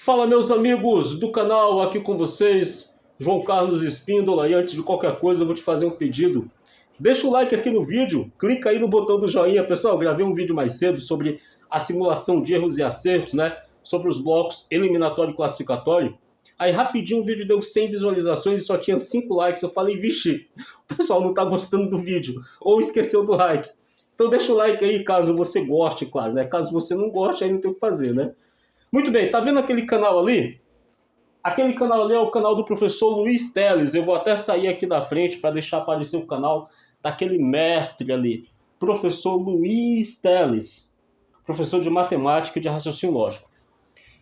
Fala, meus amigos do canal, aqui com vocês, João Carlos Espíndola. E antes de qualquer coisa, eu vou te fazer um pedido. Deixa o like aqui no vídeo, clica aí no botão do joinha. Pessoal, eu gravei um vídeo mais cedo sobre a simulação de erros e acertos, né? Sobre os blocos eliminatório e classificatório. Aí rapidinho o vídeo deu 100 visualizações e só tinha 5 likes. Eu falei, vixe, o pessoal não tá gostando do vídeo, ou esqueceu do like. Então deixa o like aí caso você goste, claro, né? Caso você não goste, aí não tem o que fazer, né? Muito bem, tá vendo aquele canal ali? Aquele canal ali é o canal do professor Luiz Teles. Eu vou até sair aqui da frente para deixar aparecer o canal daquele mestre ali. Professor Luiz Teles. Professor de matemática e de raciocínio lógico.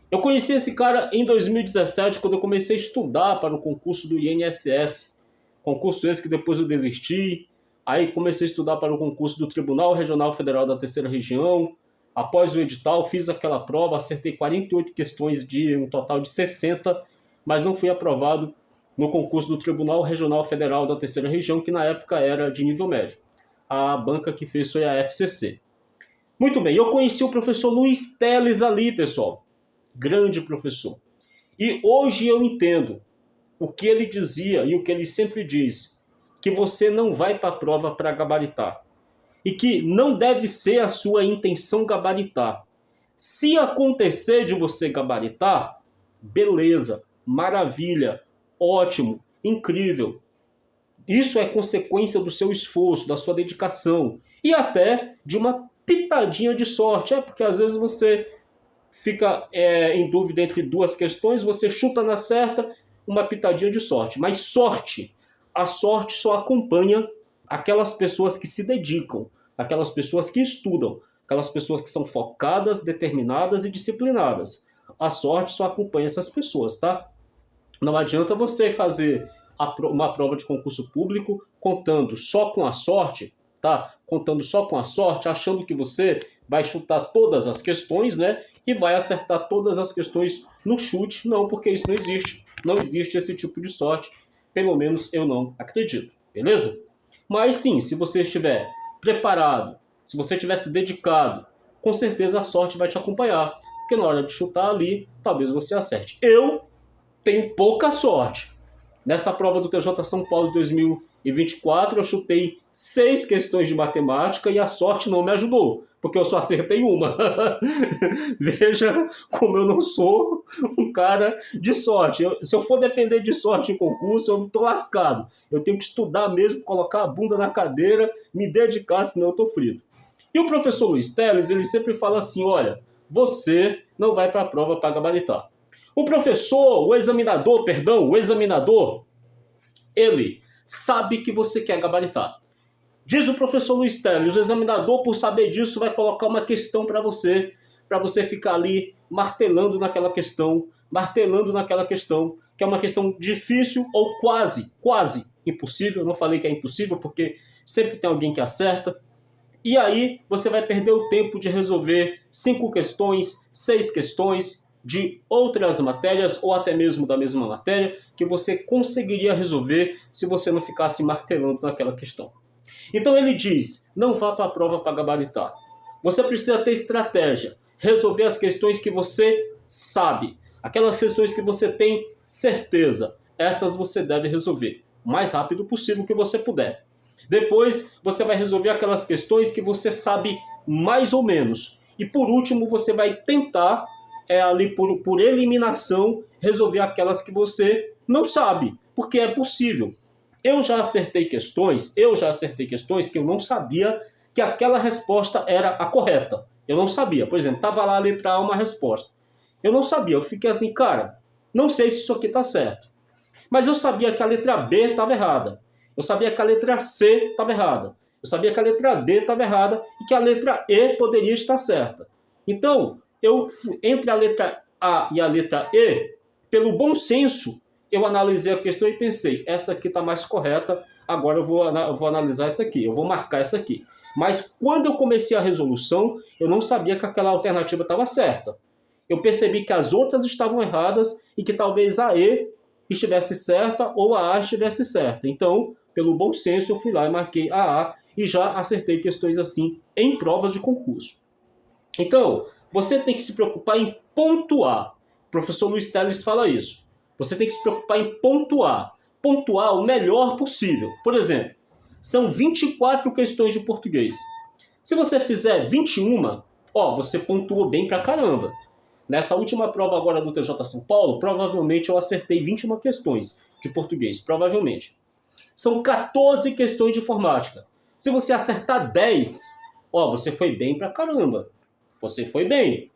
Eu conheci esse cara em 2017, quando eu comecei a estudar para o concurso do INSS. Concurso esse que depois eu desisti. Aí comecei a estudar para o concurso do Tribunal Regional Federal da Terceira Região. Após o edital, fiz aquela prova, acertei 48 questões de um total de 60, mas não fui aprovado no concurso do Tribunal Regional Federal da Terceira Região, que na época era de nível médio. A banca que fez foi a FCC. Muito bem, eu conheci o professor Luiz Teles ali, pessoal. Grande professor. E hoje eu entendo o que ele dizia e o que ele sempre diz, que você não vai para a prova para gabaritar. E que não deve ser a sua intenção gabaritar. Se acontecer de você gabaritar, beleza, maravilha, ótimo, incrível. Isso é consequência do seu esforço, da sua dedicação e até de uma pitadinha de sorte. Porque às vezes você fica em dúvida entre duas questões, você chuta na certa, uma pitadinha de sorte. Mas sorte, a sorte só acompanha aquelas pessoas que se dedicam, aquelas pessoas que estudam, aquelas pessoas que são focadas, determinadas e disciplinadas. A sorte só acompanha essas pessoas, tá? Não adianta você fazer uma prova de concurso público contando só com a sorte, tá? Contando só com a sorte, achando que você vai chutar todas as questões, né? E vai acertar todas as questões no chute. Não, porque isso não existe. Não existe esse tipo de sorte. Pelo menos eu não acredito, beleza? Mas sim, se você estiver preparado, se você estiver se dedicado, com certeza a sorte vai te acompanhar. Porque na hora de chutar ali, talvez você acerte. Eu tenho pouca sorte. Nessa prova do TJ São Paulo de 2024, eu chutei 6 questões de matemática e a sorte não me ajudou, porque eu só acertei uma. Veja como eu não sou um cara de sorte. Se eu for depender de sorte em concurso, eu estou lascado. Eu tenho que estudar mesmo, colocar a bunda na cadeira, me dedicar, senão eu estou frito. E o professor Luiz Teles, ele sempre fala assim, olha, você não vai para a prova para gabaritar. O professor, o examinador, ele sabe que você quer gabaritar. Diz o professor Luiz Teles, o examinador, por saber disso, vai colocar uma questão para você ficar ali martelando naquela questão, que é uma questão difícil ou quase impossível. Eu não falei que é impossível, porque sempre tem alguém que acerta. E aí você vai perder o tempo de resolver 5 questões, 6 questões de outras matérias, ou até mesmo da mesma matéria, que você conseguiria resolver se você não ficasse martelando naquela questão. Então ele diz, não vá para a prova para gabaritar. Você precisa ter estratégia, resolver as questões que você sabe, aquelas questões que você tem certeza, essas você deve resolver o mais rápido possível que você puder. Depois você vai resolver aquelas questões que você sabe mais ou menos. E por último você vai tentar, ali por eliminação, resolver aquelas que você não sabe, porque é possível. Eu já acertei questões que eu não sabia que aquela resposta era a correta. Eu não sabia. Por exemplo, estava lá a letra A uma resposta. Eu não sabia. Eu fiquei assim, cara, não sei se isso aqui está certo. Mas eu sabia que a letra B estava errada. Eu sabia que a letra C estava errada. Eu sabia que a letra D estava errada e que a letra E poderia estar certa. Então, entre a letra A e a letra E, pelo bom senso, eu analisei a questão e pensei, essa aqui está mais correta, agora eu vou analisar essa aqui, eu vou marcar essa aqui. Mas quando eu comecei a resolução, eu não sabia que aquela alternativa estava certa. Eu percebi que as outras estavam erradas e que talvez a E estivesse certa ou a A estivesse certa. Então, pelo bom senso, eu fui lá e marquei a A e já acertei questões assim em provas de concurso. Então, você tem que se preocupar em pontuar. professor Luiz Teles fala isso. Você tem que se preocupar em pontuar. Pontuar o melhor possível. Por exemplo, são 24 questões de português. Se você fizer 21, você pontuou bem pra caramba. Nessa última prova agora do TJ São Paulo, provavelmente eu acertei 21 questões de português. Provavelmente. São 14 questões de informática. Se você acertar 10, você foi bem pra caramba. Você foi bem.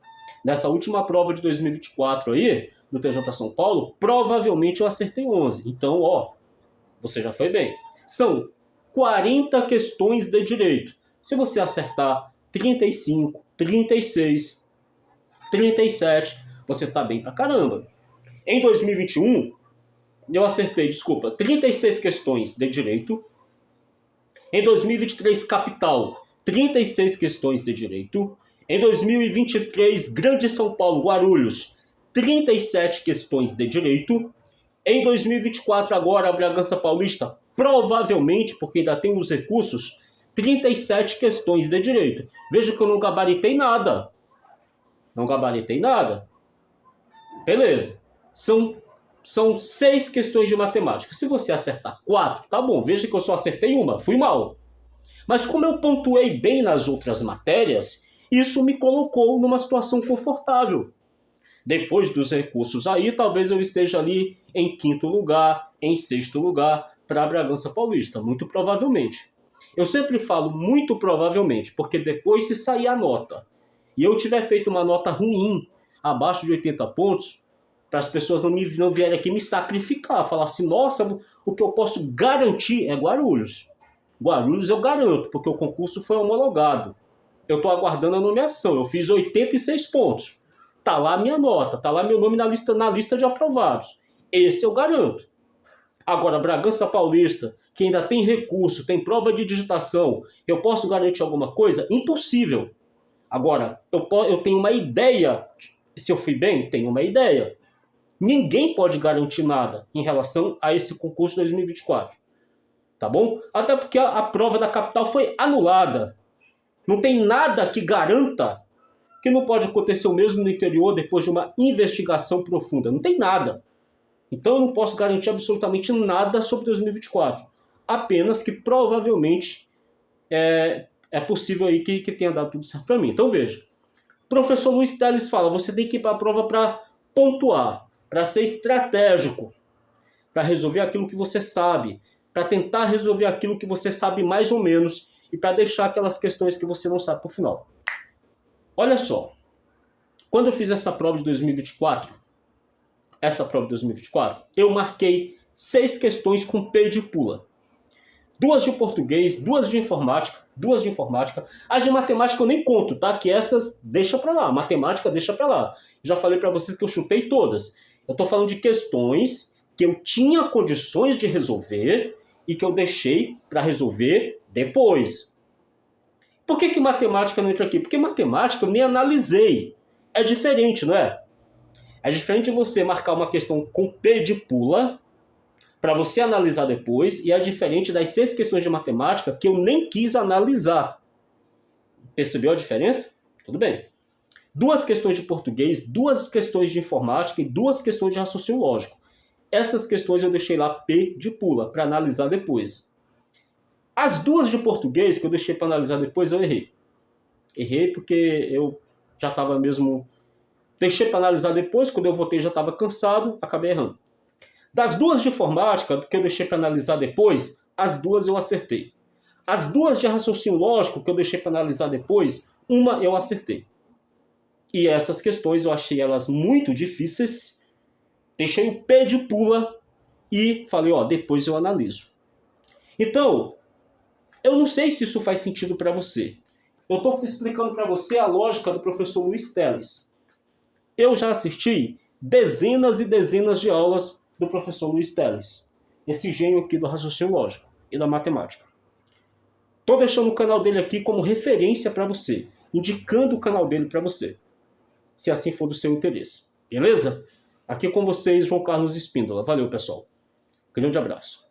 Nessa última prova de 2024 aí, do TJ São Paulo, provavelmente eu acertei 11. Então, você já foi bem. São 40 questões de direito. Se você acertar 35, 36, 37, você tá bem pra caramba. Em 2021, eu acertei, 36 questões de direito. Em 2023, capital, 36 questões de direito. Em 2023, Grande São Paulo, Guarulhos, 37 questões de direito. Em 2024, agora, Bragança Paulista, provavelmente, porque ainda tem os recursos, 37 questões de direito. Veja que eu não gabaritei nada. Não gabaritei nada. Beleza. São 6 questões de matemática. Se você acertar 4, tá bom. Veja que eu só acertei uma. Fui mal. Mas como eu pontuei bem nas outras matérias, isso me colocou numa situação confortável. Depois dos recursos aí, talvez eu esteja ali em 5º lugar, em 6º lugar para a Bragança Paulista. Muito provavelmente. Eu sempre falo muito provavelmente, porque depois se sair a nota e eu tiver feito uma nota ruim, abaixo de 80 pontos, para as pessoas não vierem aqui me sacrificar, falar assim, nossa, o que eu posso garantir é Guarulhos. Guarulhos eu garanto, porque o concurso foi homologado. Eu estou aguardando a nomeação, eu fiz 86 pontos. Tá lá a minha nota, tá lá meu nome na lista de aprovados. Esse eu garanto. Agora, Bragança Paulista, que ainda tem recurso, tem prova de digitação, eu posso garantir alguma coisa? Impossível. Agora, eu tenho uma ideia. Se eu fui bem, tenho uma ideia. Ninguém pode garantir nada em relação a esse concurso 2024. Tá bom? Até porque a prova da capital foi anulada. Não tem nada que garanta que não pode acontecer o mesmo no interior depois de uma investigação profunda. Não tem nada. Então eu não posso garantir absolutamente nada sobre 2024. Apenas que provavelmente é possível aí que tenha dado tudo certo para mim. Então veja, o professor Luiz Teles fala, você tem que ir para a prova para pontuar, para ser estratégico, para resolver aquilo que você sabe, para tentar resolver aquilo que você sabe mais ou menos e para deixar aquelas questões que você não sabe para o final. Olha só, quando eu fiz essa prova de 2024, eu marquei 6 questões com P de pula. 2 de português, 2 de informática. As de matemática eu nem conto, tá? Que essas deixa pra lá, matemática deixa pra lá. Já falei pra vocês que eu chutei todas. Eu tô falando de questões que eu tinha condições de resolver e que eu deixei pra resolver depois. Por que matemática não entra aqui? Porque matemática eu nem analisei. É diferente, não é? É diferente de você marcar uma questão com P de pula para você analisar depois, e é diferente das 6 questões de matemática que eu nem quis analisar. Percebeu a diferença? Tudo bem. 2 questões de português, 2 questões de informática e 2 questões de raciocínio lógico. Essas questões eu deixei lá P de pula para analisar depois. As 2 de português que eu deixei para analisar depois eu errei. Errei porque eu já estava mesmo... Deixei para analisar depois, quando eu voltei já estava cansado, acabei errando. Das 2 de informática, que eu deixei para analisar depois, as 2 eu acertei. As 2 de raciocínio lógico, que eu deixei para analisar depois, uma eu acertei. E essas questões eu achei elas muito difíceis, deixei o P de pula e falei, depois eu analiso. Então, eu não sei se isso faz sentido para você. Eu estou explicando para você a lógica do professor Luiz Teles. Eu já assisti dezenas e dezenas de aulas do professor Luiz Teles. Esse gênio aqui do raciocínio lógico e da matemática. Estou deixando o canal dele aqui como referência para você. Indicando o canal dele para você. Se assim for do seu interesse. Beleza? Aqui com vocês, João Carlos Espíndola. Valeu, pessoal. Grande abraço.